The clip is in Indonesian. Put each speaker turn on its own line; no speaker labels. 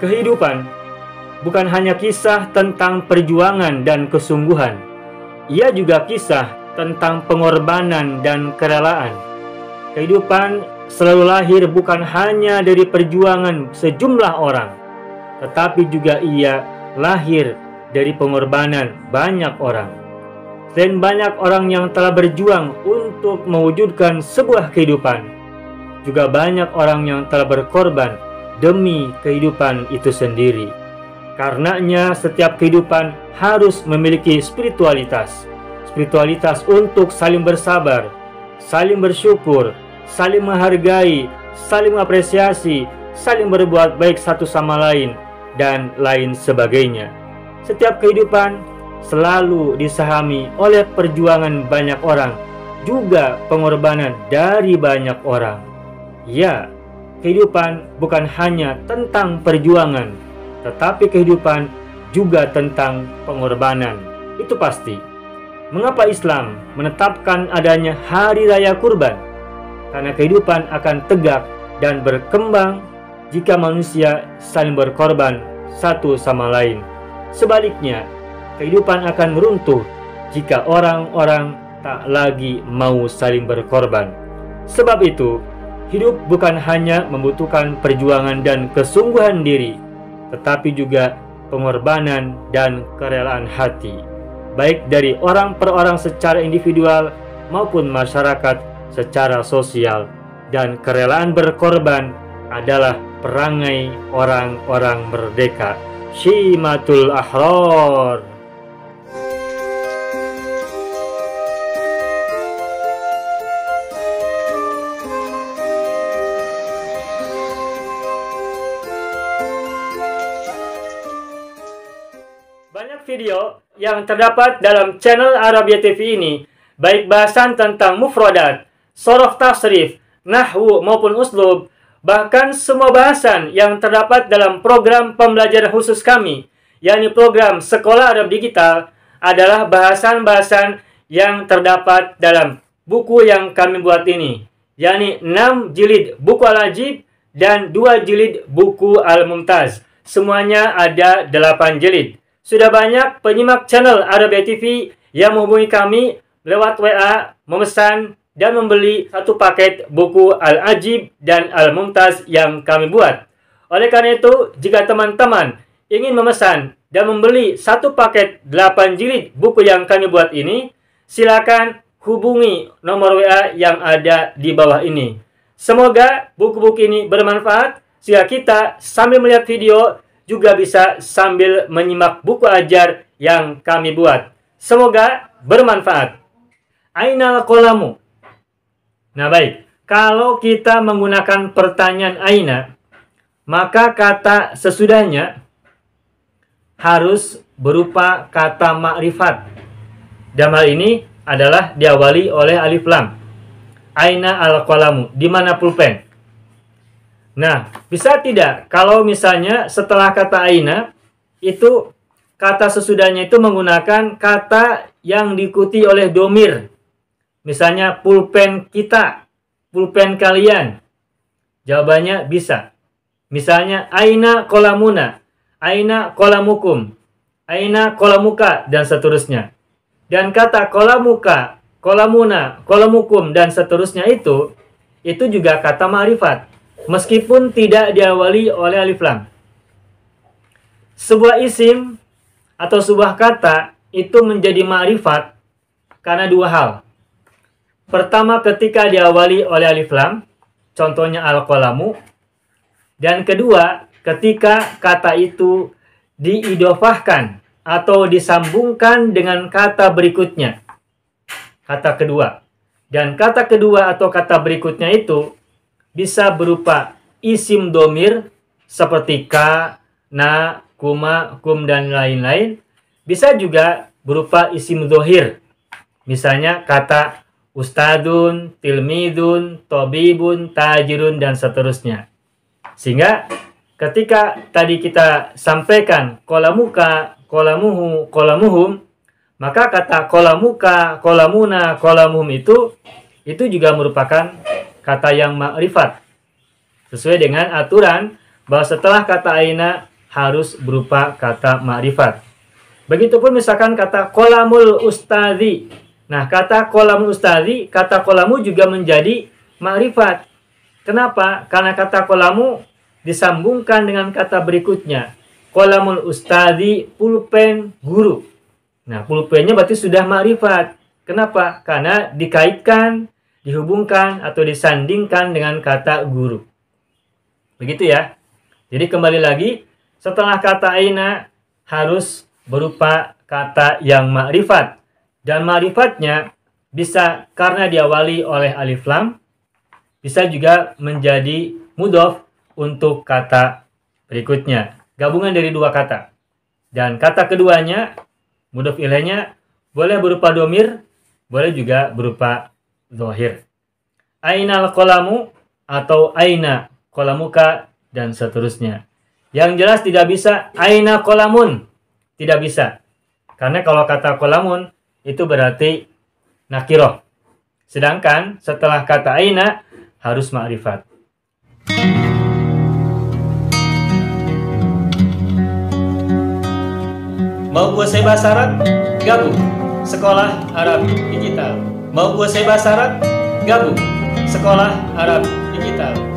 Kehidupan bukan hanya kisah tentang perjuangan dan kesungguhan. Ia juga kisah tentang pengorbanan dan kerelaan. Kehidupan selalu lahir bukan hanya dari perjuangan sejumlah orang, tetapi juga ia lahir dari pengorbanan banyak orang. Dan banyak orang yang telah berjuang untuk mewujudkan sebuah kehidupan, juga banyak orang yang telah berkorban demi kehidupan itu sendiri. Karenanya setiap kehidupan harus memiliki spiritualitas. Spiritualitas untuk saling bersabar, saling bersyukur, saling menghargai, saling mengapresiasi, saling berbuat baik satu sama lain, dan lain sebagainya. Setiap kehidupan selalu disahami oleh perjuangan banyak orang, juga pengorbanan dari banyak orang. Ya, kehidupan bukan hanya tentang perjuangan, tetapi kehidupan juga tentang pengorbanan. Itu pasti. Mengapa Islam menetapkan adanya Hari Raya Kurban? Karena kehidupan akan tegak dan berkembang jika manusia saling berkorban satu sama lain. Sebaliknya, kehidupan akan runtuh jika orang-orang tak lagi mau saling berkorban. Sebab itu, hidup bukan hanya membutuhkan perjuangan dan kesungguhan diri, tetapi juga pengorbanan dan kerelaan hati, baik dari orang per orang secara individual maupun masyarakat secara sosial. Dan kerelaan berkorban adalah perangai orang-orang merdeka. Syimatul Ahrar. Banyak video yang terdapat dalam channel Arabia TV ini, baik bahasan tentang mufradat, sorof tasrif, nahwu maupun uslub, bahkan semua bahasan yang terdapat dalam program pembelajaran khusus kami, yakni program Sekolah Arab Digital, adalah bahasan-bahasan yang terdapat dalam buku yang kami buat ini, yakni 6 jilid buku Al-Ajib dan 2 jilid buku Al-Mumtaz. Semuanya ada 8 jilid. Sudah banyak penyimak channel Arabia TV yang menghubungi kami lewat WA, memesan dan membeli satu paket buku Al-Ajib dan Al-Mumtaz yang kami buat. Oleh karena itu, jika teman-teman ingin memesan dan membeli satu paket 8 jilid buku yang kami buat ini, silakan hubungi nomor WA yang ada di bawah ini. Semoga buku-buku ini bermanfaat, sehingga kita sambil melihat video juga bisa sambil menyimak buku ajar yang kami buat. Semoga bermanfaat. Ainal qalamu. Nah baik, kalau kita menggunakan pertanyaan aina, maka kata sesudahnya harus berupa kata makrifat. Dalam hal ini adalah diawali oleh alif lam. Aina al-qalamu, di mana pulpen? Nah, bisa tidak kalau misalnya setelah kata aina, itu kata sesudahnya itu menggunakan kata yang diikuti oleh domir. Misalnya pulpen kita, pulpen kalian. Jawabannya bisa. Misalnya aina kolamuna, aina kolamukum, aina kolamuka, dan seterusnya. Dan kata kolamuka, kolamuna, kolamukum, dan seterusnya itu juga kata ma'rifat, meskipun tidak diawali oleh alif lam. Sebuah isim atau sebuah kata itu menjadi ma'rifat karena dua hal. Pertama, ketika diawali oleh alif lam, contohnya al-qalamu. Dan kedua, ketika kata itu diidofahkan atau disambungkan dengan kata berikutnya. Kata kedua. Dan kata kedua atau kata berikutnya itu bisa berupa isim domir seperti ka, na, kuma, kum, dan lain-lain. Bisa juga berupa isim dohir. Misalnya kata ustadun, tilmidun, tobibun, tajirun, dan seterusnya. Sehingga ketika tadi kita sampaikan kolamuka, kolamuhu, kolamuhum, maka kata kolamuka, kolamuna, kolamuhum itu juga merupakan kata yang ma'rifat. Sesuai dengan aturan bahwa setelah kata aina harus berupa kata ma'rifat. Begitupun misalkan kata kolamul ustadzi. Nah, kata kolamul ustadzi, kata kolamu juga menjadi ma'rifat. Kenapa? Karena kata kolamu disambungkan dengan kata berikutnya. Kolamul ustadzi, pulpen guru. Nah, pulpennya berarti sudah ma'rifat. Kenapa? Karena dikaitkan, dihubungkan, atau disandingkan dengan kata guru. Begitu ya. Jadi kembali lagi, setelah kata aina harus berupa kata yang ma'rifat. Dan ma'rifatnya bisa karena diawali oleh alif lam, bisa juga menjadi mudhof untuk kata berikutnya. Gabungan dari dua kata. Dan kata keduanya, mudhof ilaihnya, boleh berupa domir, boleh juga berupa dhohir. Ainal qalamu atau aina qalamuka dan seterusnya. Yang jelas tidak bisa aina qalamun. Tidak bisa. Karena kalau kata qalamun itu berarti nakiroh. Sedangkan setelah kata aina harus ma'rifat. Mau kuasai bahasa Arab? Gabung Sekolah Arab Digital. Mau kuasai bahasa Arab? Gabung Sekolah Arab Digital.